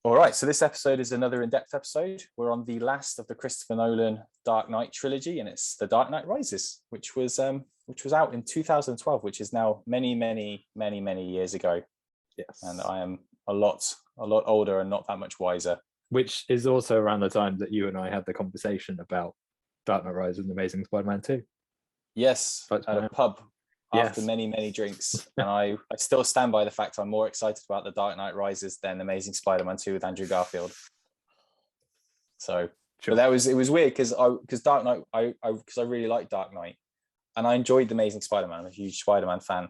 All right, so this episode is another in-depth episode. We're on the last of the Christopher Nolan Dark Knight trilogy, and it's The Dark Knight Rises, which was out in 2012, which is now many years ago. Yes, and I am a lot older and not that much wiser. Which is also around the time that you and I had the conversation about Dark Knight Rises and Amazing Spider-Man 2. Yes, at a pub after many drinks. And I still stand by the fact I'm more excited about The Dark Knight Rises than Amazing Spider-Man 2 with Andrew Garfield. So, sure. But it was weird because Dark Knight, I really like Dark Knight, and I enjoyed The Amazing Spider-Man. I'm a huge Spider-Man fan.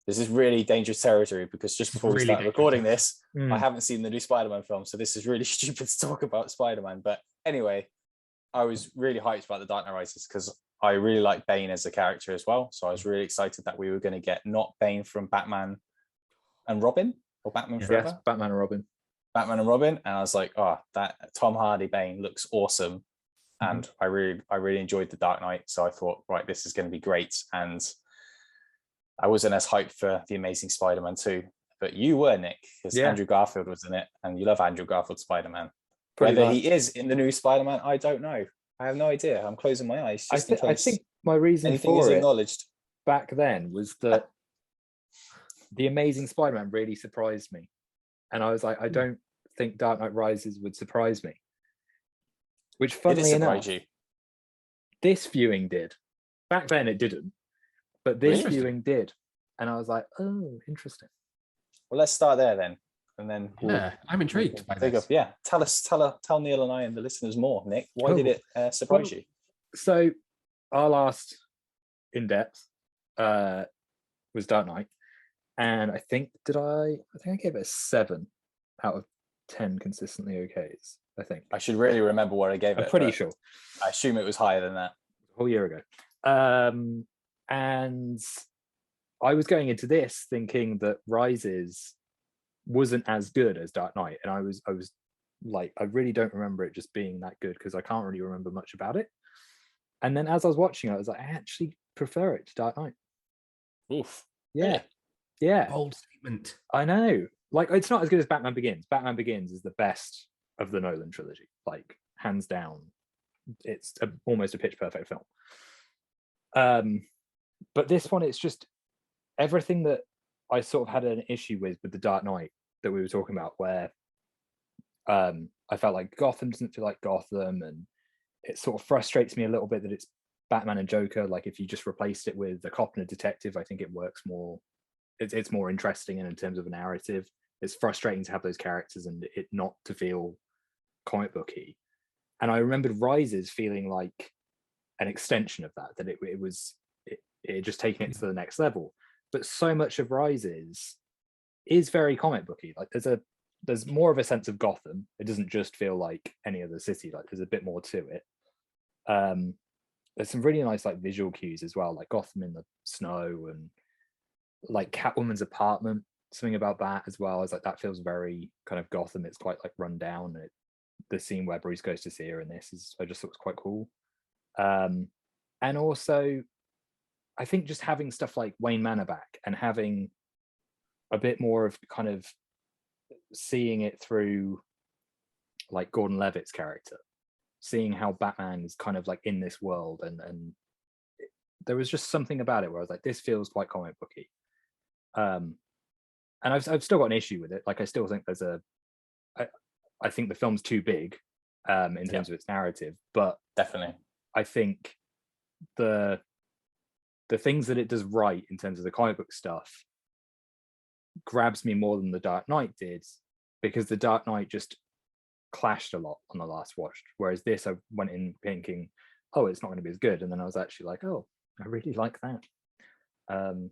This is really dangerous territory because just before we start recording this, I haven't seen the new Spider-Man film, so this is really stupid to talk about Spider-Man. But anyway, I was really hyped about The Dark Knight Rises because I really like Bane as a character as well. So I was really excited that we were going to get not Bane from Batman and Robin or Batman Forever. Yes, Batman and Robin. Batman and Robin, and I was like, oh, that Tom Hardy Bane looks awesome, and I really enjoyed The Dark Knight. So I thought, right, this is going to be great. And I wasn't as hyped for The Amazing Spider-Man 2, but you were, Nick, because Andrew Garfield was in it, and you love Andrew Garfield Spider-Man. Whether he is in the new Spider-Man, I don't know. I have no idea. I'm closing my eyes. I think my reason for it back then was that The Amazing Spider-Man really surprised me. And I was like, I don't think Dark Knight Rises would surprise me. Which, funnily enough, this viewing did. Back then it didn't. But this viewing did. And I was like, oh, interesting. Well, let's start there then. And then I'm intrigued by this. Tell Neil and I and the listeners more, Nick. Why did it surprise you? So our last in depth was Dark Knight, and I think I gave it a 7 out of 10 consistently okays. I think I should really remember what I gave it. I'm pretty sure. I assume it was higher than that. A whole year ago. And I was going into this thinking that Rises wasn't as good as Dark Knight, and I was like, I really don't remember it just being that good because I can't really remember much about it. And then as I was watching it, I was like, I actually prefer it to Dark Knight. Oof. Yeah. Bold statement. I know. Like, it's not as good as Batman Begins. Batman Begins is the best of the Nolan trilogy, like hands down. It's almost a pitch perfect film. But this one, it's just everything that I sort of had an issue with the Dark Knight that we were talking about, where I felt like Gotham doesn't feel like Gotham, and it sort of frustrates me a little bit that it's Batman and Joker. Like, if you just replaced it with a cop and a detective, I think it works more. It's more interesting, and in terms of a narrative, it's frustrating to have those characters and it not to feel comic booky. And I remembered Rises feeling like an extension of that it just taking it to the next level. But so much of Rises is very comic booky. Like, there's more of a sense of Gotham. It doesn't just feel like any other city. Like, there's a bit more to it. There's some really nice like visual cues as well, like Gotham in the snow and like Catwoman's apartment. Something about that as well. I was like, that feels very kind of Gotham. It's quite like run down. The scene where Bruce goes to see her in this I just thought was quite cool. And also, I think just having stuff like Wayne Manor back and having a bit more of kind of seeing it through like Gordon Levitt's character, seeing how Batman is kind of like in this world, and there was just something about it where I was like, this feels quite comic booky. And I've still got an issue with it. Like, I still think I think the film's too big in terms of its narrative, but definitely I think the things that it does right in terms of the comic book stuff grabs me more than The Dark Knight did, because The Dark Knight just clashed a lot on the last watch, whereas this, I went in thinking, oh, it's not going to be as good, and then I was actually like, oh, I really like that. So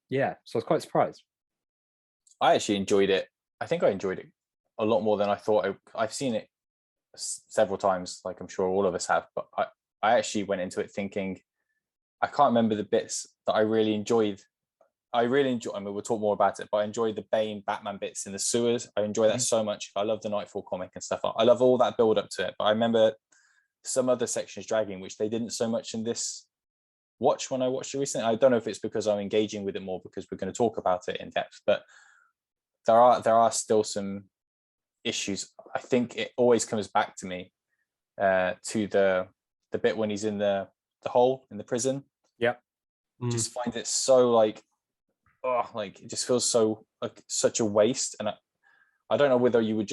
I was quite surprised. I actually enjoyed it. I think I enjoyed it a lot more than I thought. I've seen it several times, like I'm sure all of us have, but I actually went into it thinking, I can't remember the bits that I really enjoyed. I mean, we'll talk more about it, but I enjoyed the Bane Batman bits in the sewers. I enjoy that so much. I love the Nightfall comic and stuff. I love all that build up to it. But I remember some other sections dragging, which they didn't so much in this watch when I watched it recently. I don't know if it's because I'm engaging with it more because we're going to talk about it in depth, but there are still some issues, I think it always comes back to me to the bit when he's in the hole in the prison. Yeah. Just find it so like, oh, like it just feels so like such a waste. And I don't know whether you would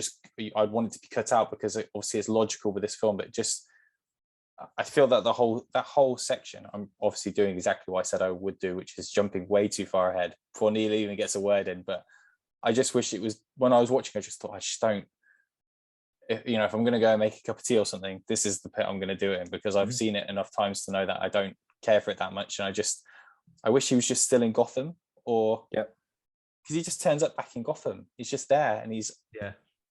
I'd want it to be cut out because it obviously it's logical with this film, but just I feel that that whole section, I'm obviously doing exactly what I said I would do, which is jumping way too far ahead before Neil even gets a word in. But I just wish it was, when I was watching, I just thought, I just don't, if I'm going to go and make a cup of tea or something, this is the pit I'm going to do it in, because I've seen it enough times to know that I don't care for it that much. And I wish he was just still in Gotham, or because he just turns up back in Gotham. He's just there, and he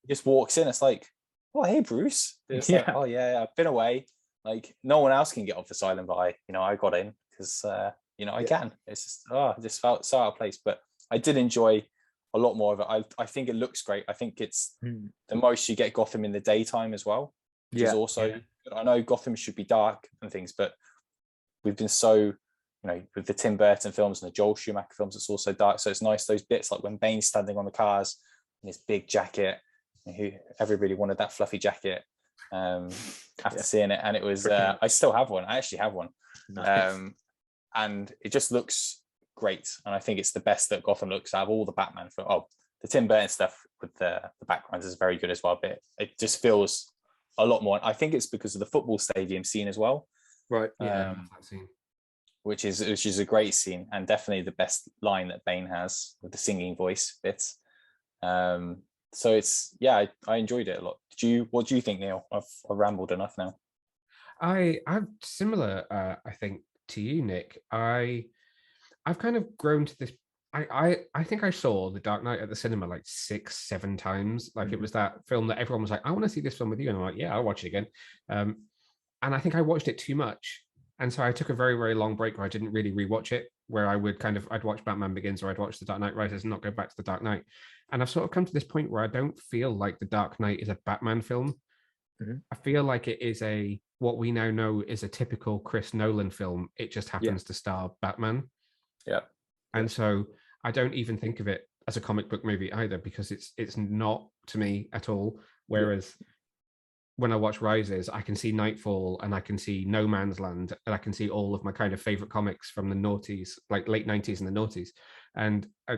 just walks in. It's like, oh, hey, Bruce. It's like, oh yeah, I've been away. Like no one else can get off this island, but I got in because I can. It's just it just felt so out of place. But I did enjoy a lot more of it. I think it looks great. I think it's the most you get Gotham in the daytime as well, which is also. I know Gotham should be dark and things, but we've been so, with the Tim Burton films and the Joel Schumacher films, it's also dark. So it's nice, those bits like when Bane's standing on the cars in his big jacket, everybody wanted that fluffy jacket after seeing it. And it was, I still have one. I actually have one. Nice. And it just looks great. And I think it's the best that Gotham looks out of all the Batman films. The Tim Burton stuff with the backgrounds is very good as well, but it just feels a lot more. I think it's because of the football stadium scene as well. Right. Yeah. That scene. Which is a great scene, and definitely the best line that Bane has with the singing voice bits. So it's I enjoyed it a lot. What do you think, Neil? I've rambled enough now. I'm similar, I think, to you, Nick. I've kind of grown to this. I think I saw The Dark Knight at the cinema like 6-7 times. Like it was that film that everyone was like, I want to see this film with you, and I'm like, yeah, I'll watch it again. And I think I watched it too much. And so I took a very, very long break where I didn't really rewatch it, where I'd watch Batman Begins or I'd watch The Dark Knight Rises and not go back to The Dark Knight. And I've sort of come to this point where I don't feel like The Dark Knight is a Batman film. I feel like it is what we now know is a typical Chris Nolan film. It just happens to star Batman. Yeah. And so I don't even think of it as a comic book movie either, because it's not to me at all. Whereas when I watch Rises, I can see Nightfall and I can see No Man's Land, and I can see all of my kind of favorite comics from the noughties, like late 90s and the noughties. And I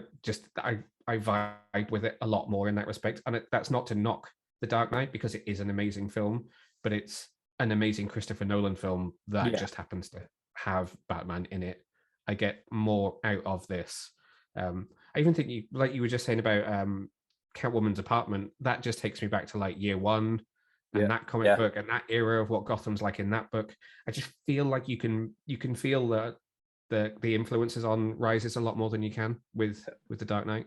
vibe with it a lot more in that respect. And that's not to knock The Dark Knight, because it is an amazing film, but it's an amazing Christopher Nolan film that just happens to have Batman in it. I get more out of this. I even think you were just saying about Catwoman's apartment, that just takes me back to like year one. And that comic book and that era of what Gotham's like in that book. I just feel like you can feel the influences on Rises a lot more than you can with The Dark Knight.